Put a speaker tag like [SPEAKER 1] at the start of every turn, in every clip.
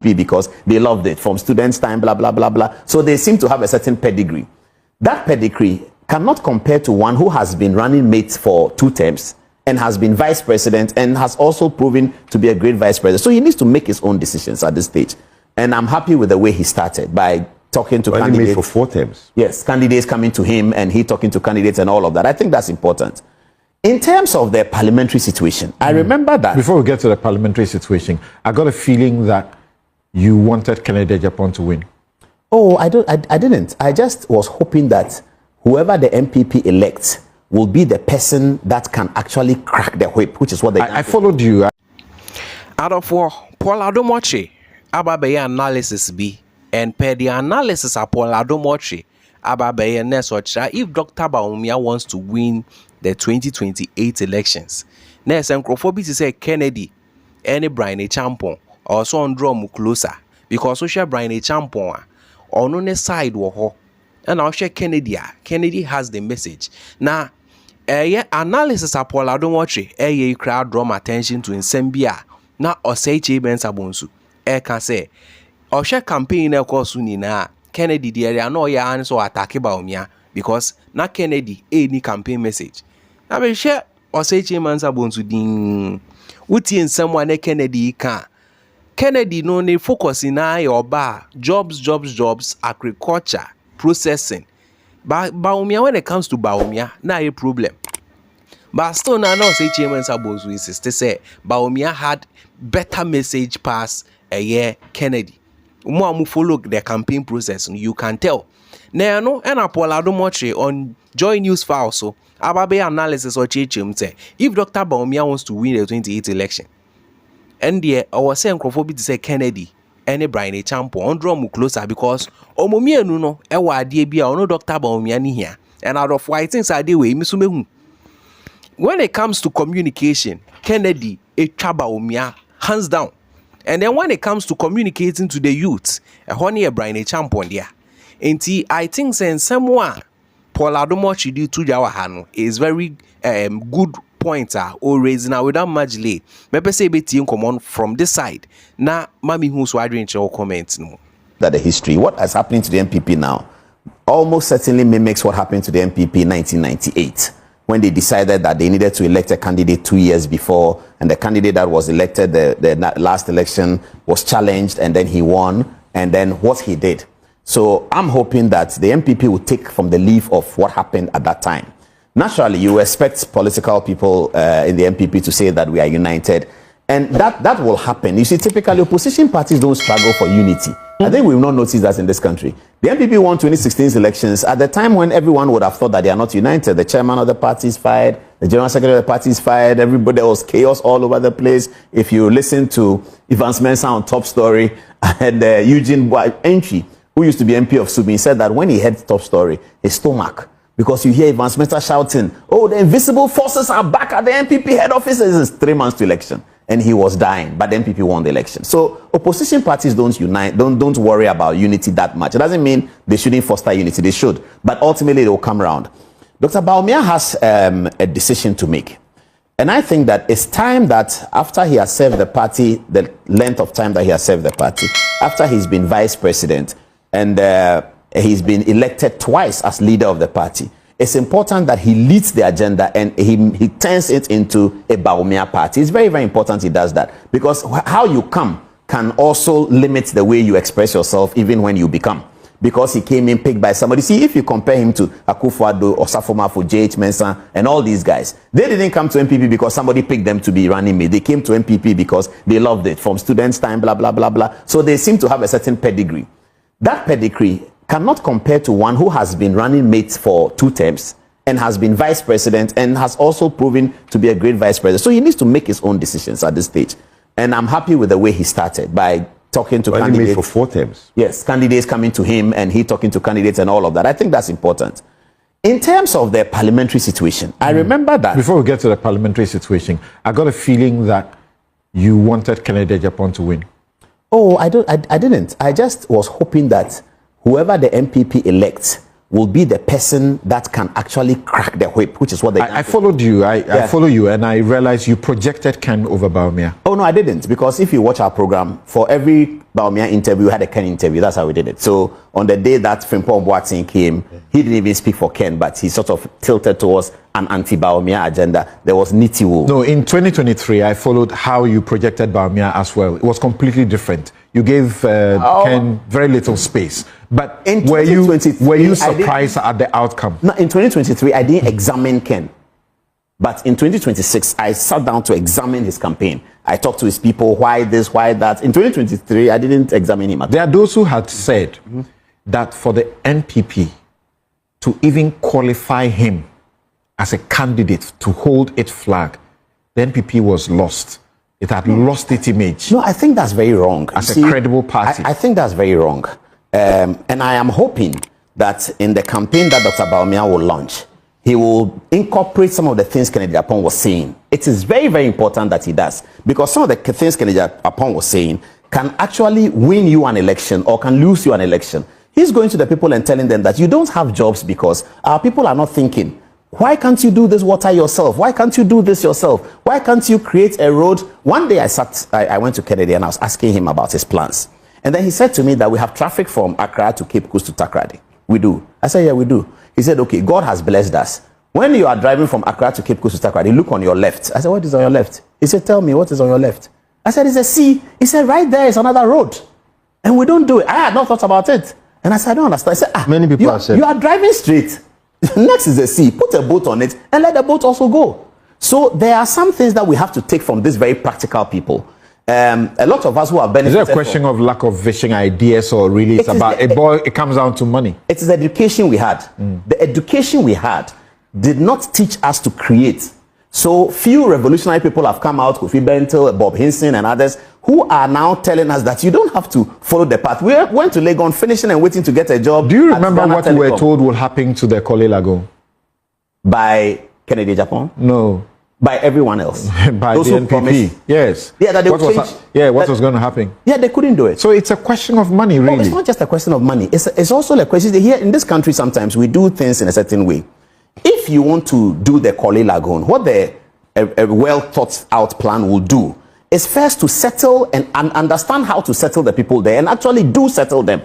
[SPEAKER 1] because they loved it from students' time, blah, blah, blah, blah. So they seem to have a certain pedigree. That pedigree cannot compare to one who has been running mate for 2 terms and has been vice president and has also proven to be a great vice president. So he needs to make his own decisions at this stage. And I'm happy with the way he started by talking to candidates.
[SPEAKER 2] Made for 4 terms.
[SPEAKER 1] Yes, candidates coming to him and he talking to candidates and all of that. I think that's important. In terms of the parliamentary situation, I remember that.
[SPEAKER 2] Before we get to the parliamentary situation, I got a feeling that you wanted Kennedy Acheampong to win.
[SPEAKER 1] Oh, I didn't. I just was hoping that whoever the MPP elects will be the person that can actually crack the whip, which is what they.
[SPEAKER 2] I followed you.
[SPEAKER 3] Adom for Paul Adom about the analysis be and per the analysis of Paul Adom about the next if Dr. Bawumia wants to win the 2028 elections. Next, and Crawford to say Kennedy, any Bryn Acheampong. Also on draw closer because social Bryn Acheampong on one side wo and I'll share Kennedy has the message now analysis of Paul Adom crowd draw my attention to in Sembia na Oseche Ben Sabonsu can say or share campaign course na Kennedy the area no ya and so attack Bawumia because na Kennedy any campaign message now be share Oseche Ben Sabonsu ding uti in someone Kennedy can Kennedy no need focus in your bar jobs agriculture processing but Bawumia when it comes to Bawumia na a problem but still now say chairman Sabozu insist to say Bawumia had better message pass a year Kennedy umu follow the campaign process you can tell now no and Paul Adom on Joy News file so ababe analysis or chechim say if Dr. Bawumia wants to win the 2028 election. And there, I was saying Crawford to say Kennedy, any Bryn Acheampong, on draw closer because Omomia no, ewa DB, no Dr. Bawumia here. And out of why things are the way, Misume. When it comes to communication, Kennedy, Bawumia, hands down. And then when it comes to communicating to the youth, a honey a Bryn Acheampong there. And I think saying someone, Paul Adom do to Jawahano is very good pointer or raising now without much late. Maybe say beti come on from this side. Na mami who's wondering your comments no.
[SPEAKER 1] That the history, what is happening to the MPP now, almost certainly mimics what happened to the MPP in 1998 when they decided that they needed to elect a candidate 2 years before, and the candidate that was elected the last election was challenged, and then he won, and then what he did. So I'm hoping that the MPP will take from the leaf of what happened at that time. Naturally, you expect political people in the MPP to say that we are united, and that will happen. You see, typically opposition parties don't struggle for unity. I think we've not noticed that in this country. The MPP won 2016 elections at the time when everyone would have thought that they are not united. The chairman of the party is fired, the general secretary of the party is fired, everybody, there was chaos all over the place. If you listen to Evans Mensah on Top Story and Eugene Entry, who used to be MP of Subin, said that when he heard Top Story, his stomach, because you hear Evans Mensah shouting, oh, the invisible forces are back at the MPP head office. This is 3 months to election. And he was dying, but the MPP won the election. So opposition parties don't unite, don't worry about unity that much. It doesn't mean they shouldn't foster unity. They should. But ultimately, they will come around. Dr. Bawumia has a decision to make. And I think that it's time that after he has served the party, the length of time that he has served the party, after he's been vice president, and he's been elected twice as leader of the party, it's important that he leads the agenda and he turns it into a Bawumia party. It's very, very important he does that, because how you come can also limit the way you express yourself even when you become. Because he came in picked by somebody. See, if you compare him to Akufo-Addo or Safo-Mafo, J.H. Mensah, and all these guys, they didn't come to MPP because somebody picked them to be running mate. They came to MPP because they loved it from students' time, blah, blah, blah, blah. So they seem to have a certain pedigree. That pedigree cannot compare to one who has been running mate for 2 terms and has been vice president and has also proven to be a great vice president. So he needs to make his own decisions at this stage. And I'm happy with the way he started by talking to candidates.
[SPEAKER 2] Made for 4 terms.
[SPEAKER 1] Yes, candidates coming to him and he talking to candidates and all of that. I think that's important. In terms of the parliamentary situation, I remember that.
[SPEAKER 2] Before we get to the parliamentary situation, I got a feeling that you wanted Kennedy Acheampong to win.
[SPEAKER 1] Oh, I didn't. I just was hoping that whoever the MPP elects will be the person that can actually crack the whip, which is what they.
[SPEAKER 2] I followed you. I follow you, and I realized you projected Ken over Bawumia.
[SPEAKER 1] Oh no, I didn't, because if you watch our program, for every Bawumia interview, we had a Ken interview. That's how we did it. So on the day that Frimpong Boateng came, he didn't even speak for Ken, but he sort of tilted towards an anti-Bawumia agenda. There was Nitiwo.
[SPEAKER 2] No, in 2023, I followed how you projected Bawumia as well. It was completely different. You gave Ken very little space. But were you surprised at the outcome?
[SPEAKER 1] No, in 2023, I didn't examine Ken. But in 2026, I sat down to examine his campaign. I talked to his people, why this, why that. In 2023, I didn't examine him.
[SPEAKER 2] There are those who had said that for the NPP to even qualify him as a candidate to hold its flag, the NPP was lost. It had lost its image.
[SPEAKER 1] No, I think that's very wrong.
[SPEAKER 2] As a credible party.
[SPEAKER 1] I think that's very wrong. And I am hoping that in the campaign that Dr. Bawumia will launch, he will incorporate some of the things Kennedy Acheampong was saying. It is very, very important that he does. Because some of the things Kennedy Acheampong was saying can actually win you an election or can lose you an election. He's going to the people and telling them that you don't have jobs because our people are not thinking. Why can't you do this water yourself? Why can't you do this yourself? Why can't you create a road? One day I went to Kennedy and I was asking him about his plans. And then he said to me that we have traffic from Accra to Cape Coast to Takoradi. We do. I said, yeah, we do. He said, okay, God has blessed us. When you are driving from Accra to Cape Coast to Takoradi, look on your left. I said, what is on your left? He said, tell me, what is on your left? I said, it's a sea. He said, right there is another road. And we don't do it. I had not thought about it. And I said, I don't understand. I said,
[SPEAKER 4] many people have said,
[SPEAKER 1] you are driving straight. Next is the sea. Put a boat on it and let the boat also go. So there are some things that we have to take from these very practical people. A lot of us who have benefited.
[SPEAKER 2] Is it a question of lack of vision, ideas, or really it's about it comes down to money?
[SPEAKER 1] It is the education we had. The education we had did not teach us to create. So few revolutionary people have come out, Kofi Bentil, Bob Hinson and others, who are now telling us that you don't have to follow the path. We went to Legon finishing and waiting to get a job.
[SPEAKER 2] Do you remember what we were told will happen to the Korle Lagoon?
[SPEAKER 1] By Kennedy Acheampong?
[SPEAKER 2] No.
[SPEAKER 1] By everyone else.
[SPEAKER 2] By those the NPP. Promised, yes.
[SPEAKER 1] Yeah, that they what
[SPEAKER 2] was going to happen?
[SPEAKER 1] Yeah, they couldn't do it.
[SPEAKER 2] So it's a question of money, really.
[SPEAKER 1] No, it's not just a question of money. It's also a question. Here in this country, sometimes we do things in a certain way. If you want to do the Korle Lagoon, what a well thought out plan will do is first to settle and understand how to settle the people there and actually do settle them.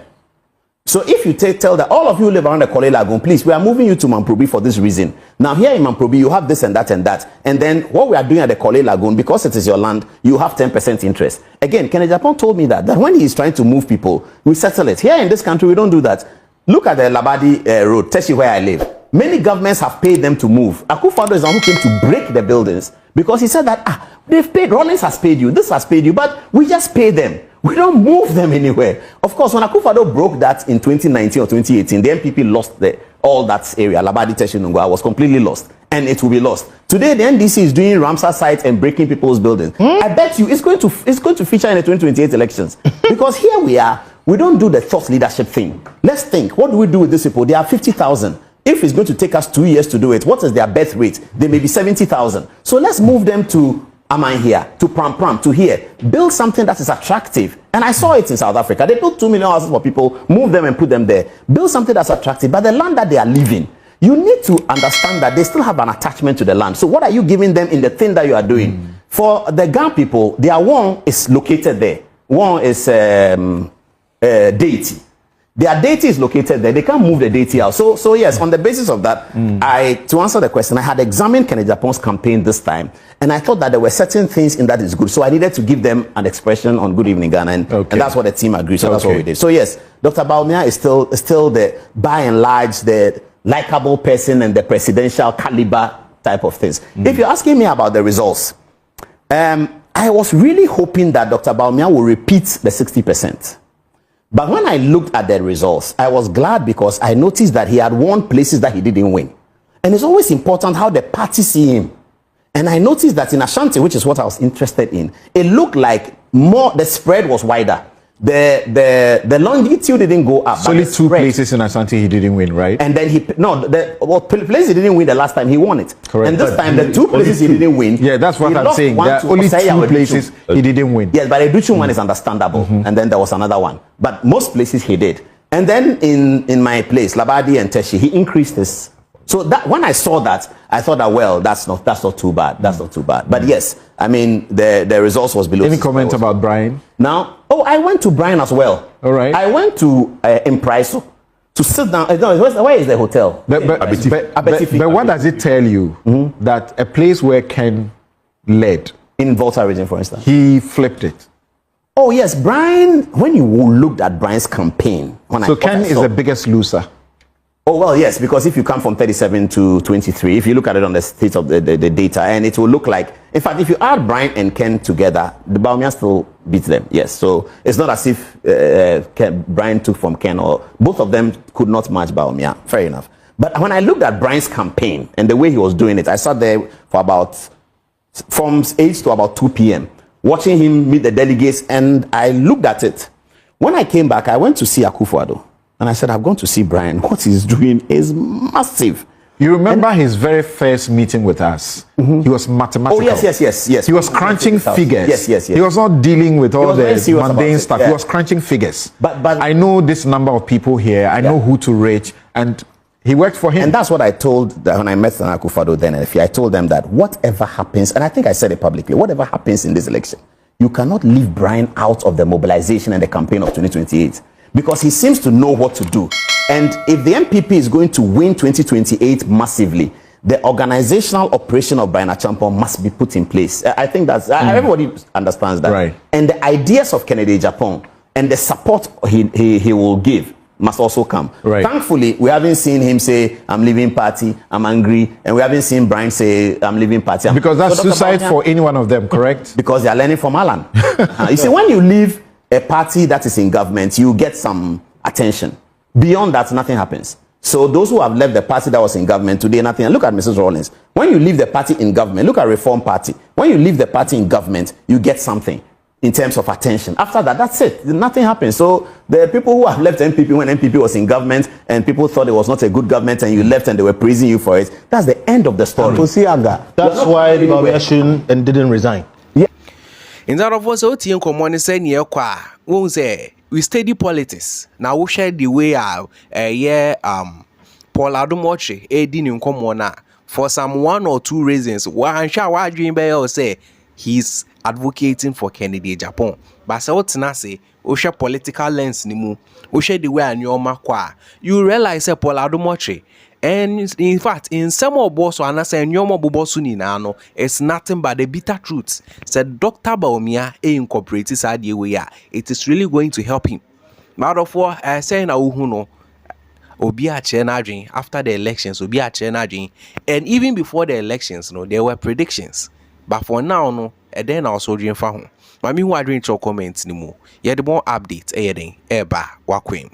[SPEAKER 1] So if you tell that all of you live around the Korle Lagoon, please, we are moving you to Mamprobi for this reason. Now here in Mamprobi, you have this and that and that. And then what we are doing at the Korle Lagoon, because it is your land, you have 10% interest. Again, Kennedy Acheampong told me that when he is trying to move people, we settle it. Here in this country, we don't do that. Look at the Labadi Road, Teshi, where I live. Many governments have paid them to move. Akufo-Addo is the one who came to break the buildings because he said that, they've paid, Rollins has paid you, this has paid you, but we just pay them. We don't move them anywhere. Of course, when Akufo-Addo broke that in 2019 or 2018, the NPP lost all that area. Labadi, Teshi, Nungwa was completely lost. And it will be lost. Today, the NDC is doing Ramsar sites and breaking people's buildings. I bet you it's going to feature in the 2028 elections. Because here we are, we don't do the thought leadership thing. Let's think, what do we do with these people? They are 50,000. If it's going to take us 2 years to do it, what is their birth rate? They may be 70,000. So let's move them to Aman here, to Pram Pram, to here. Build something that is attractive. And I saw it in South Africa. They built 2 million houses for people, move them and put them there. Build something that's attractive. But the land that they are living, you need to understand that they still have an attachment to the land. So what are you giving them in the thing that you are doing? For the Ga people, their one is located there. One is deity. Their deity is located there. They can't move the deity out. So yes, on the basis of that, to answer the question, I had examined Kennedy Acheampong's campaign this time, and I thought that there were certain things in that is good. So I needed to give them an expression on Good Evening Ghana, and that's what the team agreed. So that's what we did. So yes, Dr. Bawumia is still the, by and large, the likable person and the presidential caliber type of things. If you're asking me about the results, I was really hoping that Dr. Bawumia will repeat the 60%. But when I looked at the results, I was glad because I noticed that he had won places that he didn't win. And it's always important how the party see him. And I noticed that in Ashanti, which is what I was interested in, it looked like the spread was wider. The longitude didn't go up.
[SPEAKER 2] So only 2 places in Ashanti he didn't win, right?
[SPEAKER 1] And then place he didn't win the last time he won it.
[SPEAKER 2] Correct.
[SPEAKER 1] And this time the 2 places he didn't win.
[SPEAKER 2] Yeah, that's what I'm saying. There are only 2 places he didn't win.
[SPEAKER 1] Yes, but the Educhu one is understandable. And then there was another one. But most places he did. And then in my place, Labadi and Teshi, he increased his So that when I saw that, I thought that, well, that's not too bad. That's not too bad. But yes, I mean, the results was below.
[SPEAKER 2] Any comment about Bryn?
[SPEAKER 1] Now, I went to Bryn as well.
[SPEAKER 2] All right.
[SPEAKER 1] I went to Impriso to sit down. No, where is the hotel?
[SPEAKER 2] But what does it tell you that a place where Ken led
[SPEAKER 1] in Volta region, for instance,
[SPEAKER 2] he flipped it?
[SPEAKER 1] Oh yes, Bryn. When you looked at Bryn's campaign,
[SPEAKER 2] Ken is the biggest loser.
[SPEAKER 1] Oh well, yes, because if you come from 37 to 23, if you look at it on the state of the data, and it will look like, in fact, if you add Bryn and Ken together, the Bawumia still beats them. Yes, so it's not as if Bryn took from Ken, or both of them could not match Bawumia. Fair enough. But when I looked at Bryn's campaign and the way he was doing it, I sat there for from 8 to about 2 p.m. watching him meet the delegates, and I looked at it. When I came back, I went to see Akufo-Addo. And I said, I've gone to see Bryn. What he's doing is massive.
[SPEAKER 2] You remember his very first meeting with us? He was mathematical.
[SPEAKER 1] Oh, yes.
[SPEAKER 2] He was crunching figures.
[SPEAKER 1] Yes.
[SPEAKER 2] He was not dealing with all the mundane stuff. Yeah. He was crunching figures. But I know this number of people here. I know who to reach. And he worked for him.
[SPEAKER 1] And that's what I told when I met Akufo-Addo then. I told them that whatever happens, and I think I said it publicly, whatever happens in this election, you cannot leave Bryn out of the mobilization and the campaign of 2028. Because he seems to know what to do. And if the MPP is going to win 2028 massively, the organizational operation of Bryn Acheampong must be put in place. I think that's, everybody understands that.
[SPEAKER 2] Right.
[SPEAKER 1] And the ideas of Kennedy Acheampong and the support he will give must also come.
[SPEAKER 2] Right.
[SPEAKER 1] Thankfully, we haven't seen him say, I'm leaving party, I'm angry. And we haven't seen Bryn say, I'm leaving party.
[SPEAKER 2] Because that's suicide for any one of them, correct?
[SPEAKER 1] Because they are learning from Alan. You see, when you leave a party that is in government, you get some attention. Beyond that, nothing happens. So those who have left the party that was in government today, nothing. And look at Mrs. Rawlings. When you leave the party in government, look at Reform Party. When you leave the party in government, you get something in terms of attention. After that, that's it. Nothing happens. So the people who have left MPP when MPP was in government and people thought it was not a good government and you left and they were praising you for it, that's the end of the story.
[SPEAKER 4] That's why Bawumia shouldn't and didn't resign.
[SPEAKER 3] In that of us, OT common say near qua won't say we study politics. Now we share the way Paul Adom Edin in common for some 1 or 2 reasons. One shall why dream by say he's advocating for Kennedy Acheampong. But so what's not say share political lens nimu. We share the way and your makwa. You realize Paul Adom. And in fact, in some of boss or say nyomo bobosuni nano, it's nothing but the bitter truth. Said Dr. Bawumia incorporated side way. It is really going to help him. Matter of what I say na uhuno obi a chenagin after the elections, obi a chenagin, and even before the elections, there were predictions. But for now, and then also dream for home. Mami who are doing your comments ni mo. Yeah, the more updates, eba wakwem.